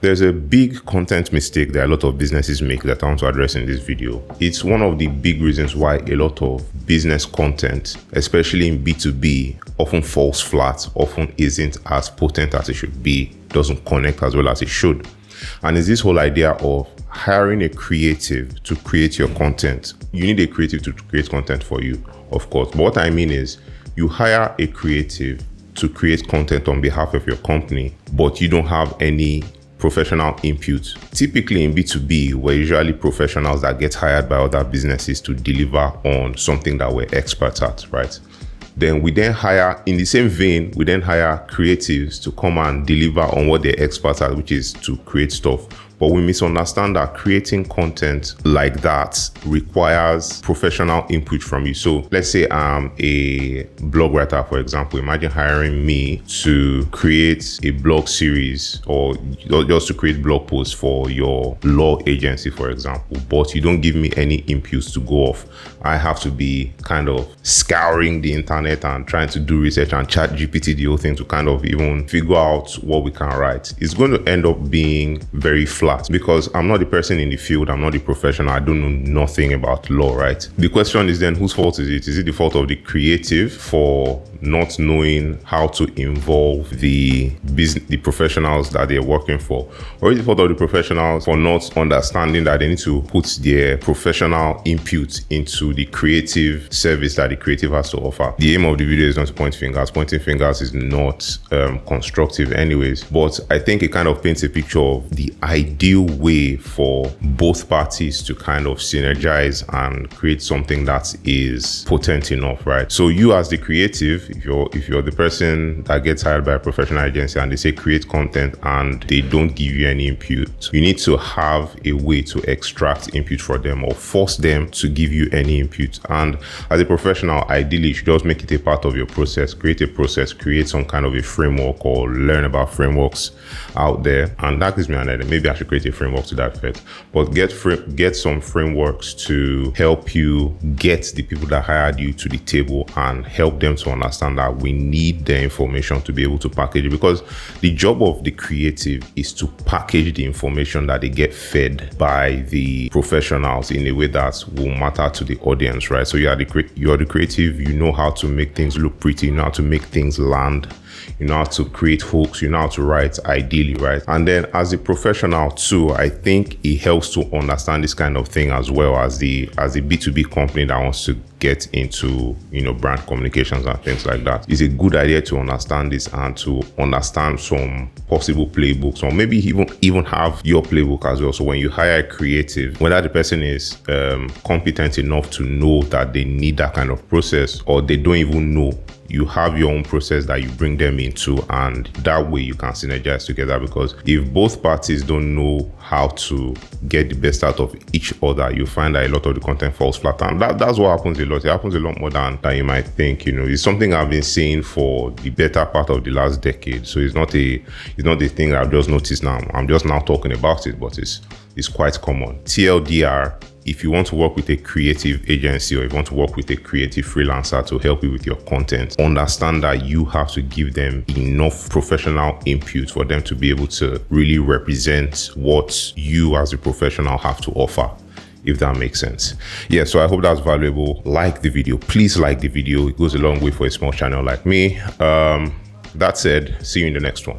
There's a big content mistake that a lot of businesses make that I want to address in this video. It's one of the big reasons why a lot of business content, especially in B2B, often falls flat, often isn't as potent as it should be, doesn't connect as well as it should. And it's this whole idea of hiring a creative to create your content. You need a creative to create content for you, of course. But what I mean is you hire a creative to create content on behalf of your company, but you don't have any professional input. Typically in B2B, we're usually professionals that get hired by other businesses to deliver on something that we're experts at, right? Then we hire, in the same vein, we hire creatives to come and deliver on what they're experts at, which is to create stuff. But we misunderstand that creating content like that requires professional input from you. So let's say I'm a blog writer, for example. Imagine hiring me to create a blog series or just to create blog posts for your law agency, for example. But you don't give me any inputs to go off. I have to be kind of scouring the internet and trying to do research and chat GPT the whole thing to kind of even figure out what we can write. It's going to end up being very flat because I'm not the person in the field. I'm not the professional. I don't know nothing about law, right? The question is then, whose fault is it? Is it the fault of the creative for not knowing how to involve the professionals that they're working for? Or is it the fault of the professionals for not understanding that they need to put their professional input into the creative service that the creative has to offer? The aim of the video is not to point fingers. Pointing fingers is not constructive anyways, but I think it kind of paints a picture of the ideal way for both parties to kind of synergize and create something that is potent enough, right? So you as the creative, if you're the person that gets hired by a professional agency and they say create content and they don't give you any input, you need to have a way to extract input for them or force them to give you any input. And as a professional, ideally you should just make it a part of your process, create a process, create some kind of a framework or learn about frameworks out there. And that gives me an idea. Maybe I should create a framework to that effect, but get some frameworks to help you get the people that hired you to the table and help them to understand that we need the information to be able to package it, because the job of the creative is to package the information that they get fed by the professionals in a way that will matter to the audience, right? So you are the creative, you know how to make things look pretty, you know how to make things land, you know how to create hooks, you know how to write ideally, right? And then as a professional too, I think it helps to understand this kind of thing as well as the B2B company that wants to get into, brand communications and things like that. It's a good idea to understand this and to understand some possible playbooks, or maybe even have your playbook as well. So when you hire a creative, whether the person is competent enough to know that they need that kind of process or they don't even know, you have your own process that you bring them into, and that way you can synergize together. Because if both parties don't know how to get the best out of each other, you find that a lot of the content falls flat. And that's what happens a lot. It happens a lot more than you might think. It's something I've been seeing for the better part of the last decade. So it's not a thing I've just noticed now. I'm just now talking about it, but it's quite common. TLDR, if you want to work with a creative agency or if you want to work with a creative freelancer to help you with your content, understand that you have to give them enough professional input for them to be able to really represent what you as a professional have to offer, if that makes sense. Yeah, so I hope that's valuable. Like the video. Please like the video. It goes a long way for a small channel like me. That said, see you in the next one.